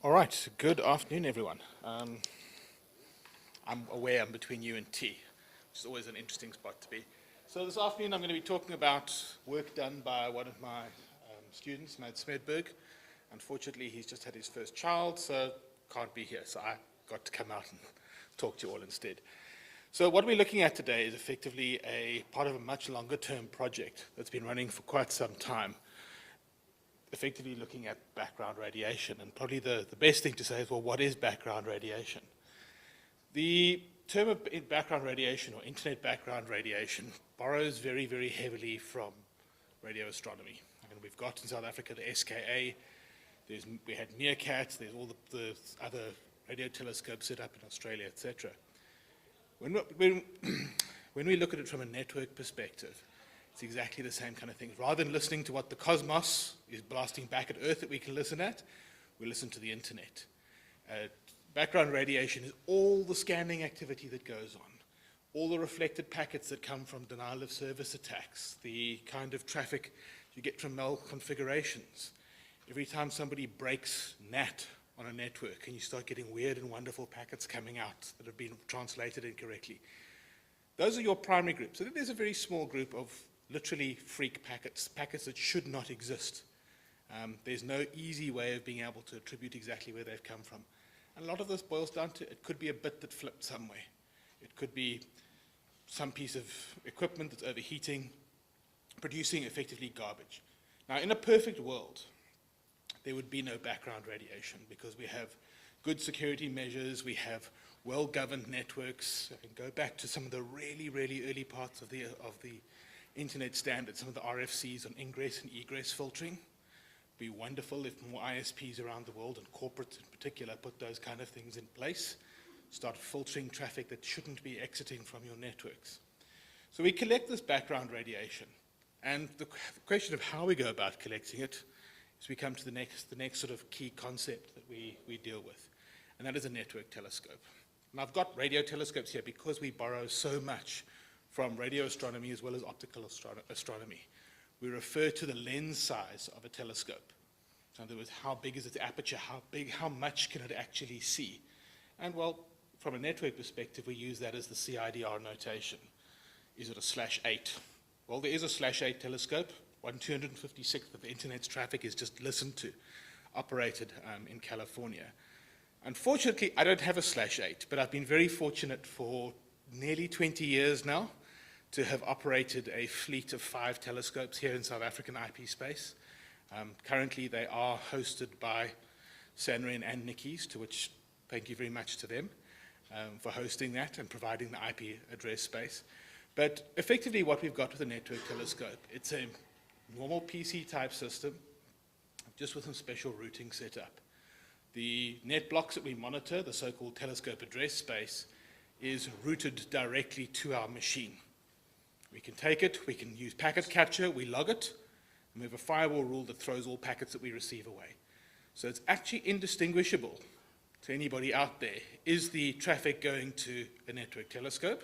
All right, good afternoon, everyone. I'm aware I'm between you and tea, which is always an interesting spot to be. So this afternoon I'm going to be talking about work done by one of my students, Matt Smedberg. Unfortunately, he's just had his first child, so can't be here. So I got to come out and talk to you all instead. So what we're looking at today is effectively a part of a much longer term project that's been running for quite some time, effectively looking at background radiation. And probably the best thing to say is, well, what is background radiation? The term of background radiation or internet background radiation borrows very, very heavily from radio astronomy. And we've got in South Africa the SKA, we had Meerkat, there's all the other radio telescopes set up in Australia, etc. When we look at it from a network perspective, it's exactly the same kind of thing. Rather than listening to what the cosmos is blasting back at Earth that we can listen at, we listen to the internet. Background radiation is all the scanning activity that goes on, all the reflected packets that come from denial of service attacks, the kind of traffic you get from malconfigurations. Every time somebody breaks NAT on a network and you start getting weird and wonderful packets coming out that have been translated incorrectly. Those are your primary groups. So then there's a very small group of literally freak packets, packets that should not exist. There's no easy way of being able to attribute exactly where they've come from. And a lot of this boils down to, it could be a bit that flipped somewhere. It could be some piece of equipment that's overheating, producing effectively garbage. Now, in a perfect world, there would be no background radiation because we have good security measures, we have well-governed networks. I can go back to some of the really, really early parts of the internet standards, some of the RFCs on ingress and egress filtering. It'd be wonderful if more ISPs around the world, and corporates in particular, put those kind of things in place, start filtering traffic that shouldn't be exiting from your networks. So we collect this background radiation, and the question of how we go about collecting it is we come to the next sort of key concept that we deal with, and that is a network telescope. And I've got radio telescopes here because we borrow so much from radio astronomy as well as optical astronomy. We refer to the lens size of a telescope. In other words, how big is its aperture, how much can it actually see? And well, from a network perspective, we use that as the CIDR notation. Is it a /8? Well, there is a /8 telescope. 1/256th of the internet's traffic is just listened to, operated in California. Unfortunately, I don't have a /8, but I've been very fortunate for nearly 20 years now to have operated a fleet of 5 telescopes here in South African IP space. Currently, they are hosted by Sanren and Nikki's, to which thank you very much to them for hosting that and providing the IP address space. But effectively, what we've got with a network telescope, it's a normal PC type system, just with some special routing set up. The net blocks that we monitor, the so-called telescope address space, is routed directly to our machine. We can take it, we can use packet capture, we log it, and we have a firewall rule that throws all packets that we receive away. So it's actually indistinguishable to anybody out there. Is the traffic going to a network telescope,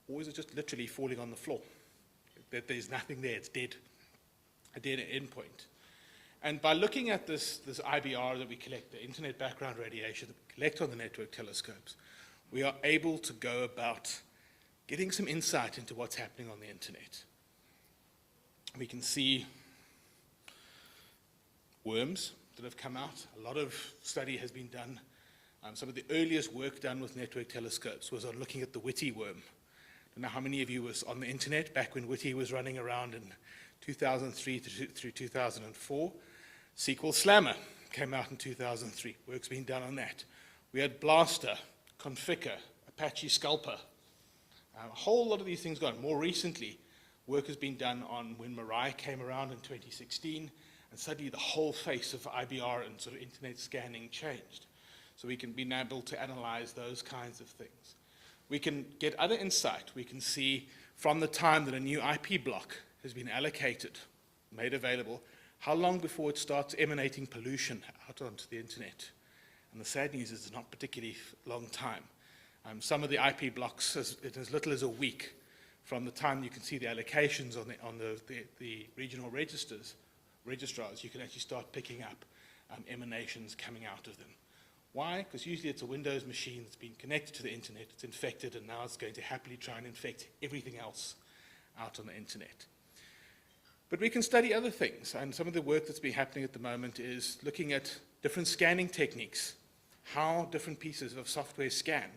or is it just literally falling on the floor? That there's nothing there, it's dead, a dead endpoint. And by looking at this IBR that we collect, the internet background radiation that we collect on the network telescopes, we are able to go about getting some insight into what's happening on the internet. We can see worms that have come out. A lot of study has been done. Some of the earliest work done with network telescopes was on looking at the Whitty worm. I don't know how many of you was on the internet back when Whitty was running around in 2003 through 2004. SQL Slammer came out in 2003. Work's been done on that. We had Blaster, Configure, Apache Scalper. A whole lot of these things gone. More recently, work has been done on when Mirai came around in 2016, and suddenly the whole face of IBR and sort of internet scanning changed. So we can be able to analyze those kinds of things. We can get other insight. We can see from the time that a new IP block has been allocated, made available, how long before it starts emanating pollution out onto the internet. And the sad news is it's not particularly long time. Some of the IP blocks, as little as a week from the time you can see the allocations on the regional registrars, you can actually start picking up emanations coming out of them. Why? Because usually it's a Windows machine that's been connected to the internet, it's infected, and now it's going to happily try and infect everything else out on the internet. But we can study other things, and some of the work that's been happening at the moment is looking at different scanning techniques, how different pieces of software scan.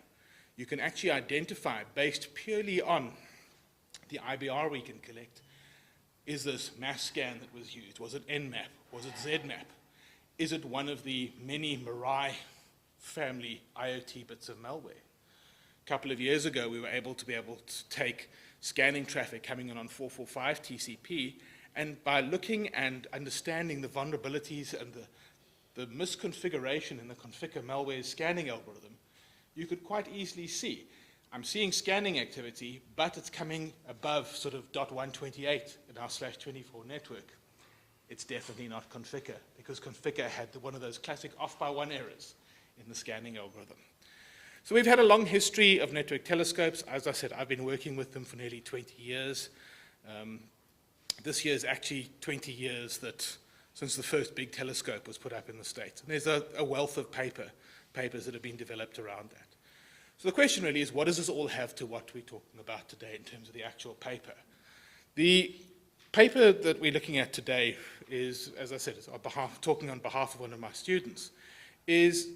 You can actually identify, based purely on the IBR we can collect, is this mass scan that was used? Was it Nmap? Was it Zmap? Is it one of the many Mirai family IoT bits of malware? A couple of years ago, we were able to take scanning traffic coming in on 445 TCP, and by looking and understanding the vulnerabilities and the misconfiguration in the configure malware scanning algorithm, you could quite easily see, I'm seeing scanning activity, but it's coming above sort of .128 in our /24 network. It's definitely not configure, because configure had one of those classic off-by-one errors in the scanning algorithm. So we've had a long history of network telescopes. As I said, I've been working with them for nearly 20 years. This year is actually 20 years since the first big telescope was put up in the States. And there's a wealth of papers that have been developed around that. So the question really is, what does this all have to what we're talking about today in terms of the actual paper? The paper that we're looking at today is, as I said, talking on behalf of one of my students, is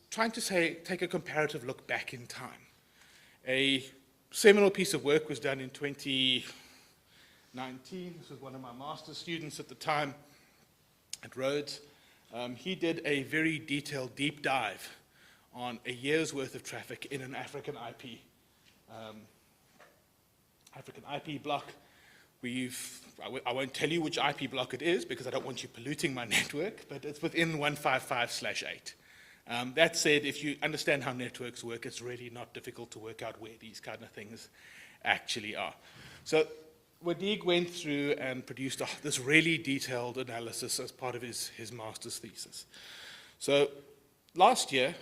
trying to take a comparative look back in time. A seminal piece of work was done in 2019. This was one of my master's students at the time at Rhodes. He did a very detailed deep dive on a year's worth of traffic in an African IP block. I won't tell you which IP block it is because I don't want you polluting my network, but it's within 155/8. That said, if you understand how networks work, it's really not difficult to work out where these kind of things actually are. So Wadig went through and produced this really detailed analysis as part of his master's thesis. So last year,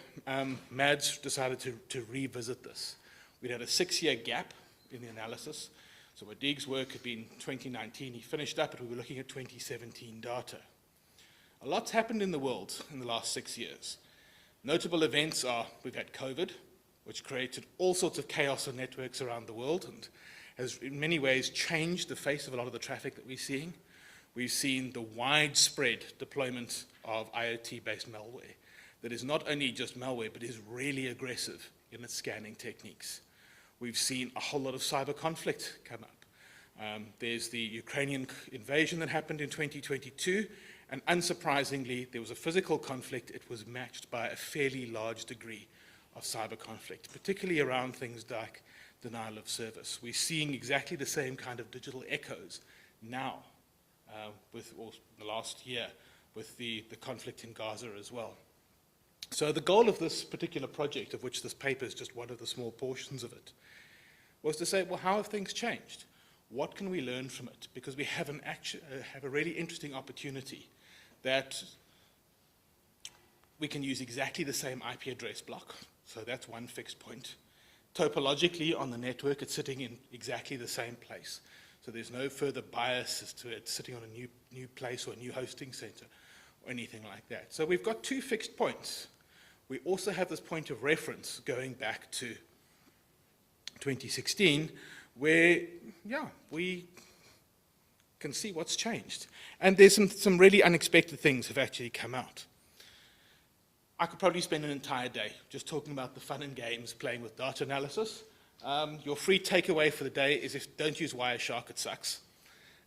Mads decided to revisit this. We'd had a 6-year gap in the analysis. So Wadig's work had been 2019. He finished up, but we were looking at 2017 data. A lot's happened in the world in the last 6 years. Notable events are we've had COVID, which created all sorts of chaos on networks around the world and has in many ways changed the face of a lot of the traffic that we're seeing. We've seen the widespread deployment of IoT-based malware that is not only just malware, but is really aggressive in its scanning techniques. We've seen a whole lot of cyber conflict come up. There's the Ukrainian invasion that happened in 2022, and unsurprisingly, there was a physical conflict. It was matched by a fairly large degree of cyber conflict, particularly around things like denial of service. We're seeing exactly the same kind of digital echoes now, or the last year, with the conflict in Gaza as well. So the goal of this particular project, of which this paper is just one of the small portions of it, was to say, well, how have things changed? What can we learn from it? Because we have a really interesting opportunity that we can use exactly the same IP address block. So that's one fixed point. Topologically, on the network, it's sitting in exactly the same place. So there's no further bias as to it sitting on a new place or a new hosting center or anything like that. So we've got 2 fixed points. We also have this point of reference going back to 2016, where, we can see what's changed. And there's some really unexpected things have actually come out. I could probably spend an entire day just talking about the fun and games playing with data analysis. Your free takeaway for the day is don't use Wireshark, it sucks.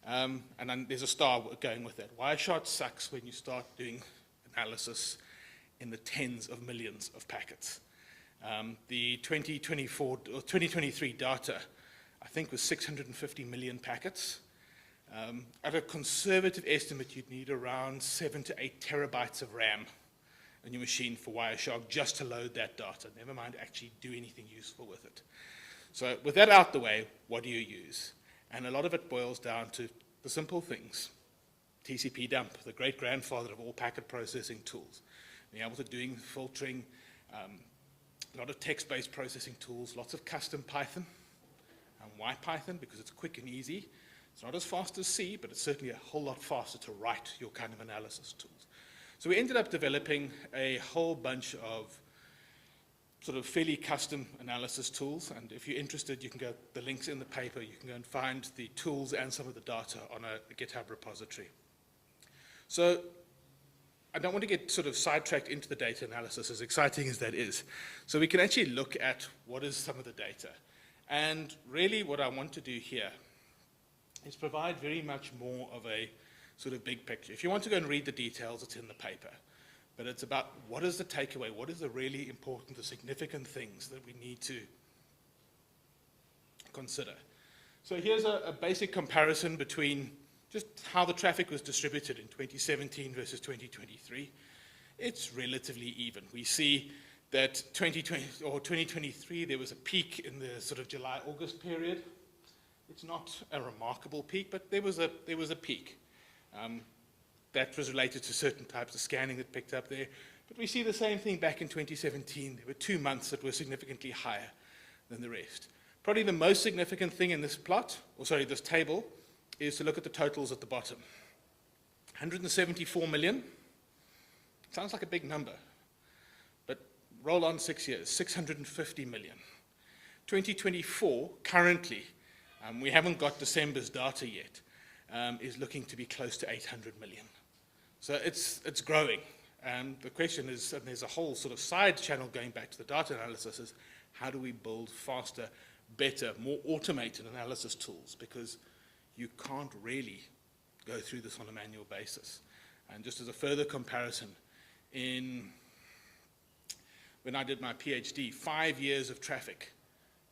And then there's a star going with that. Wireshark sucks when you start doing analysis in the tens of millions of packets. The 2024 or 2023 data, I think, was 650 million packets. At a conservative estimate, you'd need around 7 to 8 terabytes of RAM on your machine for Wireshark just to load that data, never mind actually do anything useful with it. So with that out the way, what do you use? And a lot of it boils down to the simple things. TCP dump, the great-grandfather of all packet processing tools. Being able to doing filtering, a lot of text-based processing tools, lots of custom Python. And why Python? Because it's quick and easy. It's not as fast as C, but it's certainly a whole lot faster to write your kind of analysis tools. So we ended up developing a whole bunch of sort of fairly custom analysis tools, and if you're interested, you can go, the links in the paper, you can go and find the tools and some of the data on a GitHub repository. So I don't want to get sort of sidetracked into the data analysis, as exciting as that is. So we can actually look at what is some of the data. And really what I want to do here is provide very much more of a sort of big picture. If you want to go and read the details, it's in the paper. But it's about what is the takeaway, what is the really important, the significant things that we need to consider. So here's a basic comparison between just how the traffic was distributed in 2017 versus 2023. It's relatively even. We see that 2023, there was a peak in the sort of July-August period. It's not a remarkable peak, but there was a peak. That was related to certain types of scanning that picked up there. But we see the same thing back in 2017. There were 2 months that were significantly higher than the rest. Probably the most significant thing in this plot, or sorry, this table, is to look at the totals at the bottom. 174 million. Sounds like a big number. But roll on 6 years, 650 million. 2024, currently, we haven't got December's data yet, is looking to be close to 800 million. So it's growing. The question is, and there's a whole sort of side channel going back to the data analysis, is how do we build faster, better, more automated analysis tools? Because you can't really go through this on a manual basis. And just as a further comparison, when I did my PhD, 5 years of traffic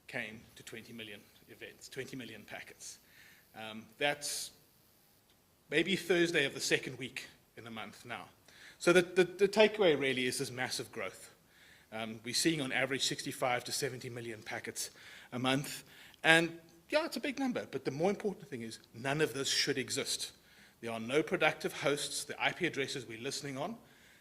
came to 20 million events, 20 million packets. That's maybe Thursday of the second week in a month now. So the takeaway really is this massive growth. We're seeing on average 65 to 70 million packets a month. And yeah, it's a big number, but the more important thing is none of this should exist. There are no productive hosts. The IP addresses we're listening on,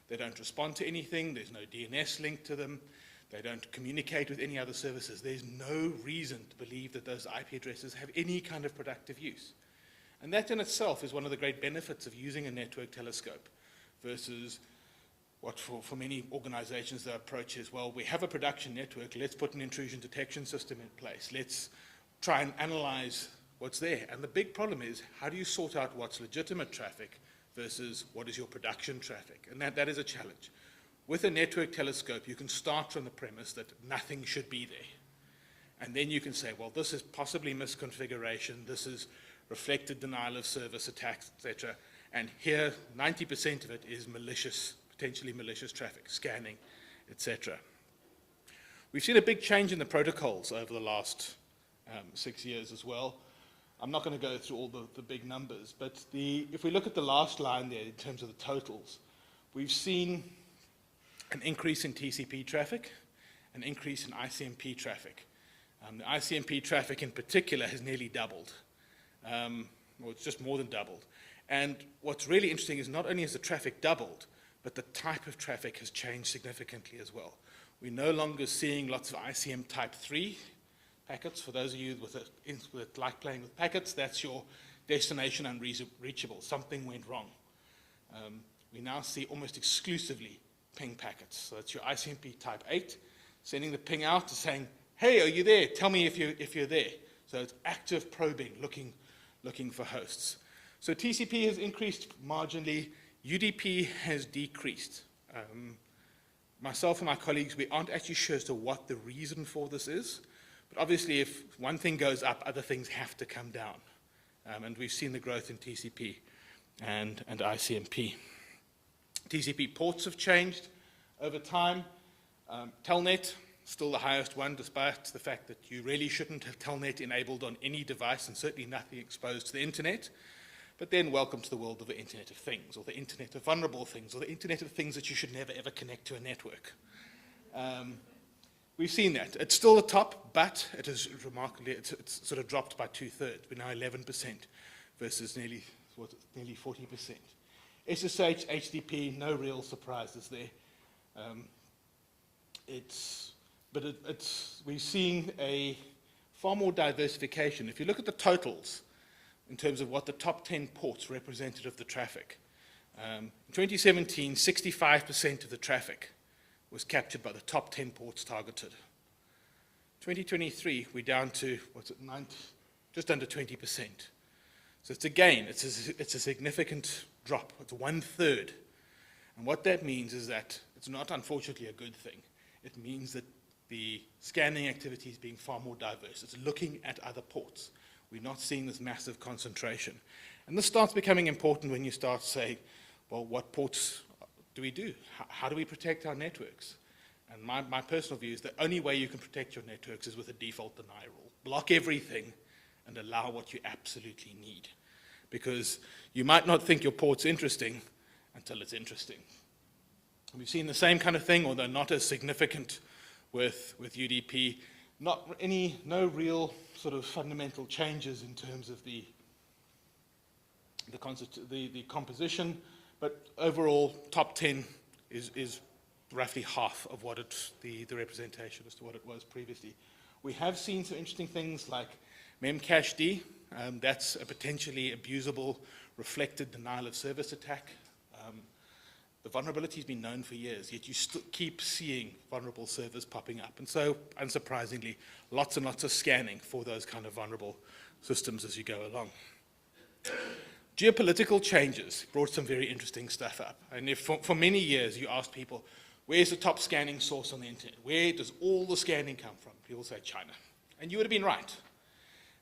they don't respond to anything. There's no DNS link to them. They don't communicate with any other services. There's no reason to believe that those IP addresses have any kind of productive use. And that in itself is one of the great benefits of using a network telescope versus what for many organizations the approach is, well, we have a production network, let's put an intrusion detection system in place. Let's try and analyze what's there. And the big problem is, how do you sort out what's legitimate traffic versus what is your production traffic? And that is a challenge. With a network telescope, you can start from the premise that nothing should be there. And then you can say, well, this is possibly misconfiguration, this is reflected denial of service attacks, etc. And here, 90% of it is malicious, potentially malicious traffic, scanning, etc. We've seen a big change in the protocols over the last 6 years as well. I'm not going to go through all the big numbers, but if we look at the last line there in terms of the totals, we've seen an increase in TCP traffic, an increase in ICMP traffic. The ICMP traffic in particular has nearly doubled. Well, it's just more than doubled. And what's really interesting is not only has the traffic doubled, but the type of traffic has changed significantly as well. We're no longer seeing lots of ICM type 3 packets. For those of you that like playing with packets, that's your destination unreachable. Something went wrong. We now see almost exclusively ping packets. So it's your ICMP type 8, sending the ping out to saying, hey, are you there? Tell me if you're there. So it's active probing, looking for hosts. So TCP has increased marginally. UDP has decreased. Myself and my colleagues, we aren't actually sure as to what the reason for this is. But obviously, if one thing goes up, other things have to come down. And we've seen the growth in TCP and ICMP. TCP ports have changed over time. Telnet, still the highest one, despite the fact that you really shouldn't have Telnet enabled on any device and certainly nothing exposed to the internet. But then welcome to the world of the Internet of Things, or the Internet of Vulnerable Things, or the Internet of Things that you should never ever connect to a network. We've seen that. It's still the top, but it is remarkably, it's sort of dropped by 2/3. We're now 11% versus nearly 40%. SSH, HTTP, no real surprises there. We've seen a far more diversification. If you look at the totals, in terms of what the top 10 ports represented of the traffic, In 2017, 65% of the traffic was captured by the top 10 ports targeted. 2023, we're down to, just under 20%. So it's a significant drop. It's 1/3. And what that means is that it's not, unfortunately, a good thing. It means that the scanning activity is being far more diverse. It's looking at other ports. We're not seeing this massive concentration. And this starts becoming important when you start saying, well, what ports do we do? How do we protect our networks? And my personal view is the only way you can protect your networks is with a default deny rule. Block everything and allow what you absolutely need. Because you might not think your port's interesting until it's interesting. We've seen the same kind of thing, although not as significant with UDP. No real sort of fundamental changes in terms of the composition, but overall, top 10 is roughly half of what the representation as to what it was previously. We have seen some interesting things like memcached. That's a potentially abusable reflected denial of service attack. The vulnerability has been known for years, yet you keep seeing vulnerable servers popping up. And so, unsurprisingly, lots and lots of scanning for those kind of vulnerable systems as you go along. Geopolitical changes brought some very interesting stuff up. And if for many years you asked people, where's the top scanning source on the internet? Where does all the scanning come from? People say China. And you would have been right.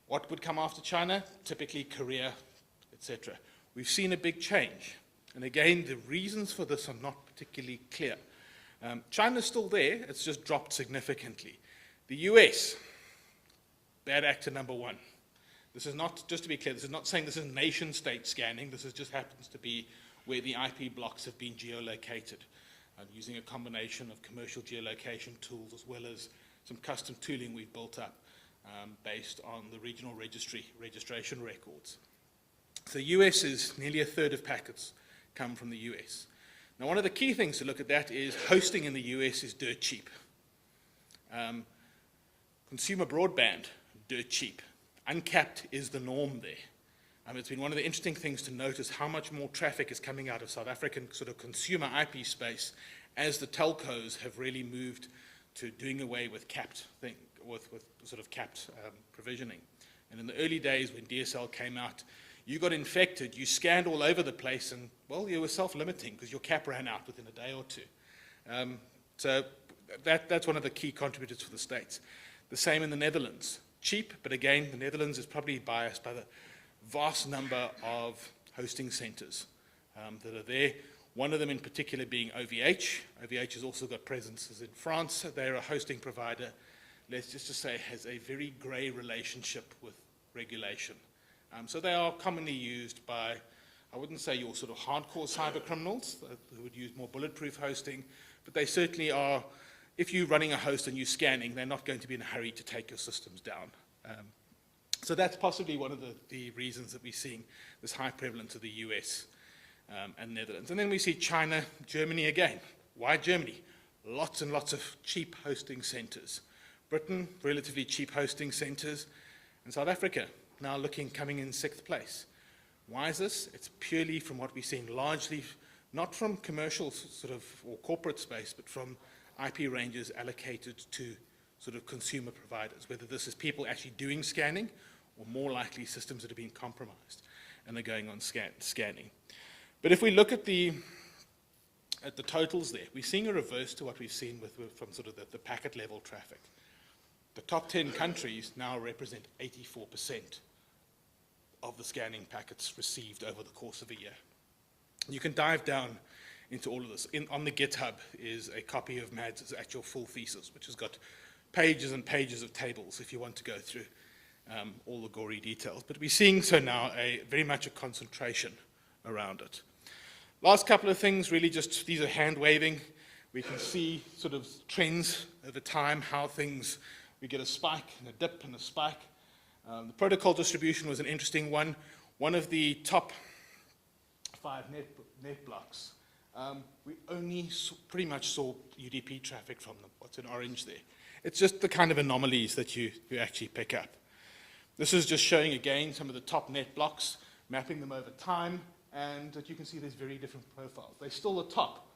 What would come after China? Typically Korea, etc. We've seen a big change. And again, the reasons for this are not particularly clear. China's still there, it's just dropped significantly. The US, bad actor number one. This is not, just to be clear, this is not saying this is nation state scanning, this just happens to be where the IP blocks have been geolocated, using a combination of commercial geolocation tools as well as some custom tooling we've built up based on the regional registration records. So the US is nearly 1/3 of packets come from the US. Now, one of the key things to look at that is hosting in the US is dirt cheap. Consumer broadband, dirt cheap. Uncapped is the norm there. It's been one of the interesting things to notice how much more traffic is coming out of South African sort of consumer IP space as the telcos have really moved to doing away with capped provisioning. And in the early days when DSL came out, you got infected, you scanned all over the place, and, well, you were self-limiting because your cap ran out within a day or two. So that's one of the key contributors for the States. The same in the Netherlands. Cheap, but again, the Netherlands is probably biased by the vast number of hosting centers that are there. One of them in particular being OVH. OVH has also got presences in France. They're a hosting provider, let's just say, has a very grey relationship with regulation. So they are commonly used by, I wouldn't say your sort of hardcore cyber criminals who would use more bulletproof hosting, but they certainly are, if you're running a host and you're scanning, they're not going to be in a hurry to take your systems down. So that's possibly one of the reasons that we're seeing this high prevalence of the US and Netherlands. And then we see China, Germany again. Why Germany? Lots and lots of cheap hosting centers. Britain, relatively cheap hosting centers. And South Africa, now coming in 6th place. Why is this? It's purely from what we're seeing, largely not from commercial sort of or corporate space, but from IP ranges allocated to sort of consumer providers, whether this is people actually doing scanning or more likely systems that have been compromised and are going on scanning. But if we look at the totals there, we're seeing a reverse to what we've seen from sort of the packet level traffic. The top 10 countries now represent 84% of the scanning packets received over the course of a year. You can dive down into all of this. On the GitHub is a copy of Mads' actual full thesis, which has got pages and pages of tables if you want to go through all the gory details. But we're seeing so now very much a concentration around it. Last couple of things, really just, these are hand waving. We can see sort of trends over time, how things, we get a spike and a dip and a spike. The protocol distribution was an interesting one. One of the top 5 net blocks, we only pretty much saw UDP traffic from them, what's in orange there. It's just the kind of anomalies that you actually pick up. This is just showing again some of the top net blocks, mapping them over time, and that you can see there's very different profiles. They're still the top,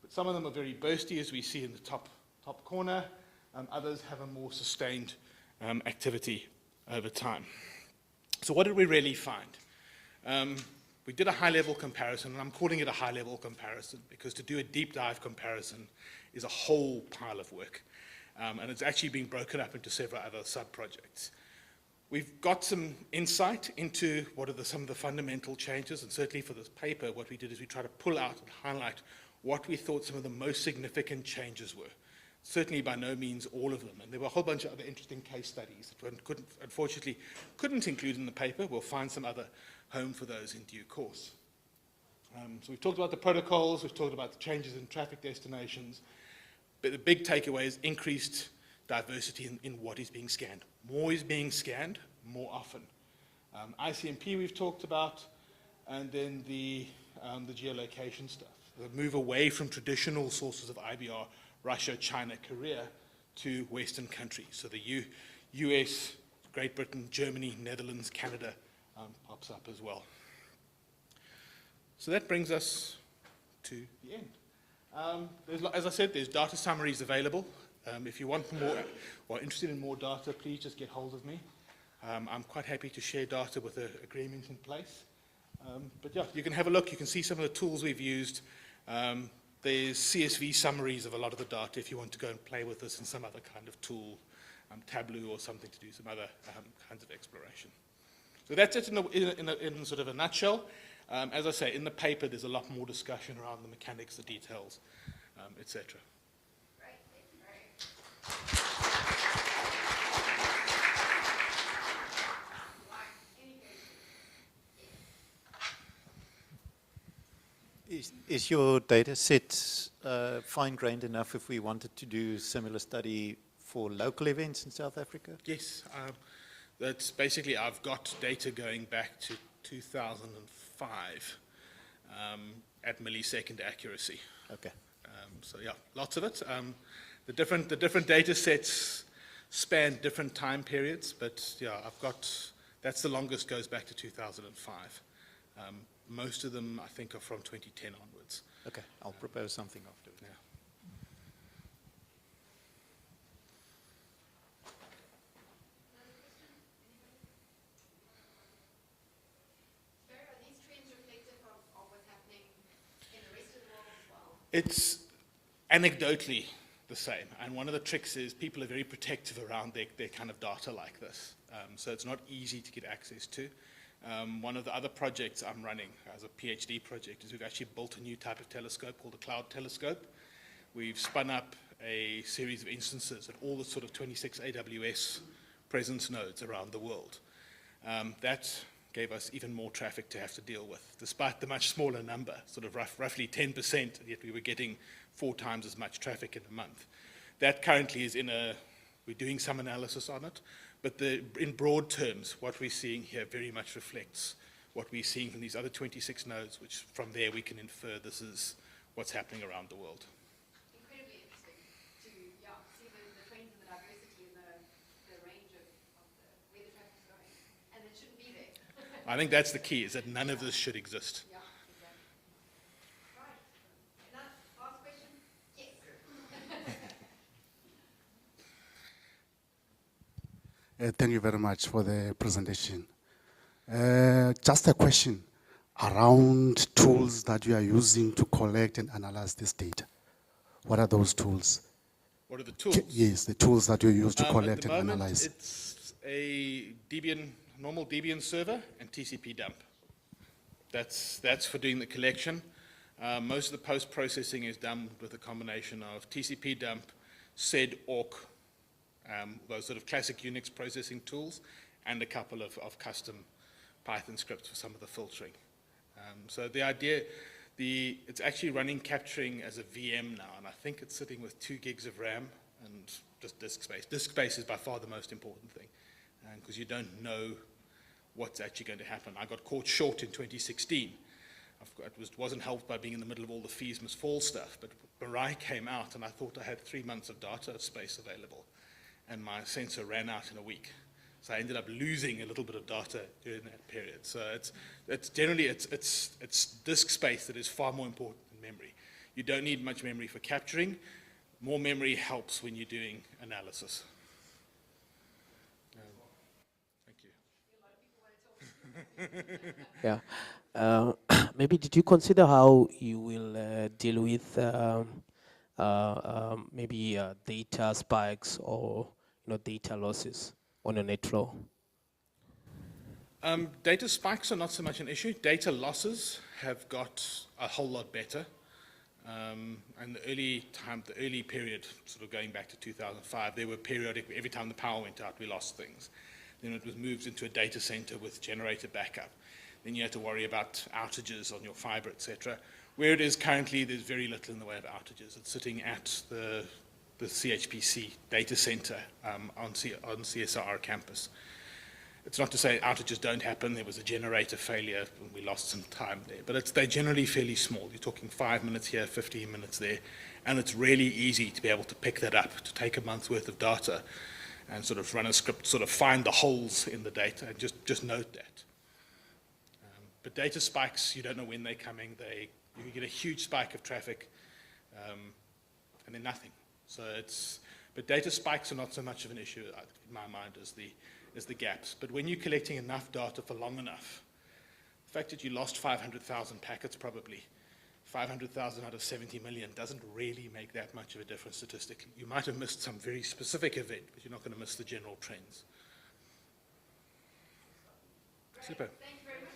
but some of them are very bursty, as we see in the top corner. Others have a more sustained activity over time. So what did we really find? We did a high-level comparison, and I'm calling it a high-level comparison because to do a deep dive comparison is a whole pile of work, and it's actually being broken up into several other sub-projects. We've got some insight into what are some of the fundamental changes, and certainly for this paper, what we did is we tried to pull out and highlight what we thought some of the most significant changes were. Certainly by no means all of them, and there were a whole bunch of other interesting case studies that one unfortunately couldn't include in the paper. We'll find some other home for those in due course. So we've talked about the protocols, we've talked about the changes in traffic destinations, but the big takeaway is increased diversity in what is being scanned. More is being scanned more often. ICMP we've talked about, and then the geolocation stuff. The move away from traditional sources of IBR, Russia, China, Korea, to Western countries. So the US, Great Britain, Germany, Netherlands, Canada pops up as well. So that brings us to the end. As I said, there's data summaries available. If you want more or are interested in more data, please just get hold of me. I'm quite happy to share data with the agreement in place. But yeah, you can have a look. You can see some of the tools we've used. There's CSV summaries of a lot of the data if you want to go and play with this in some other kind of tool, Tableau or something to do some other kinds of exploration. So that's it in sort of a nutshell. As I say, in the paper, there's a lot more discussion around the mechanics, the details, etc. Great, thank you very much. Is your data set fine-grained enough if we wanted to do similar study for local events in South Africa? Yes, that's basically, I've got data going back to 2005 at millisecond accuracy. Okay. So yeah, lots of it. The different data sets span different time periods, but yeah, that's the longest, goes back to 2005. Most of them, I think, are from 2010 onwards. Okay, I'll propose something afterwards. Yeah. Are these trends reflective of what's happening in the rest of the world as well? It's anecdotally the same, and one of the tricks is people are very protective around their kind of data like this, so it's not easy to get access to. One of the other projects I'm running as a PhD project is we've actually built a new type of telescope called a cloud telescope. We've spun up a series of instances at all the sort of 26 AWS presence nodes around the world. That gave us even more traffic to have to deal with, despite the much smaller number, sort of roughly 10%, yet we were getting 4 times as much traffic in a month. That currently is we're doing some analysis on it, but in broad terms, what we're seeing here very much reflects what we're seeing from these other 26 nodes, which from there we can infer this is what's happening around the world. Incredibly interesting to see the trends and the diversity and the range of where the traffic's going. And it shouldn't be there. I think that's the key, is that none of this should exist. Yeah, exactly. Right. Another last question? Yes. Thank you very much for the presentation. Just a question around tools that you are using to collect and analyze this data. What are those tools? What are the tools? Yes, the tools that you use to collect and moment, analyze. It's a normal Debian server and TCP dump. That's for doing the collection. Most of the post-processing is done with a combination of TCP dump, sed, awk, those sort of classic Unix processing tools, and a couple of custom Python scripts for some of the filtering. So the idea, it's actually capturing as a VM now, and I think it's sitting with 2 gigs of RAM and just disk space. Disk space is by far the most important thing, because you don't know what's actually going to happen. I got caught short in 2016. It wasn't helped by being in the middle of all the fees must fall stuff, but Mirai came out and I thought I had 3 months of data space available, and my sensor ran out in a week. So I ended up losing a little bit of data during that period. So it's generally, it's disk space that is far more important than memory. You don't need much memory for capturing. More memory helps when you're doing analysis. Thank you. Yeah. Maybe did you consider how you will deal with maybe data spikes or data losses on a net flow? Data spikes are not so much an issue. Data losses have got a whole lot better. And the early period, sort of going back to 2005, they were periodic. Every time the power went out, we lost things. Then it was moved into a data center with generator backup. Then you had to worry about outages on your fiber, etc. Where it is currently, there's very little in the way of outages. It's sitting at the CHPC data center on CSR campus. It's not to say outages don't happen. There was a generator failure and we lost some time there. But they're generally fairly small. You're talking 5 minutes here, 15 minutes there. And it's really easy to be able to pick that up, to take a month's worth of data and sort of run a script, sort of find the holes in the data and just note that. But data spikes, you don't know when they're coming. You can get a huge spike of traffic and then nothing. But data spikes are not so much of an issue in my mind as the gaps. But when you're collecting enough data for long enough, the fact that you lost 500,000 packets probably, 500,000 out of 70 million doesn't really make that much of a difference statistically. You might have missed some very specific event, but you're not going to miss the general trends. Super. Thank you very much.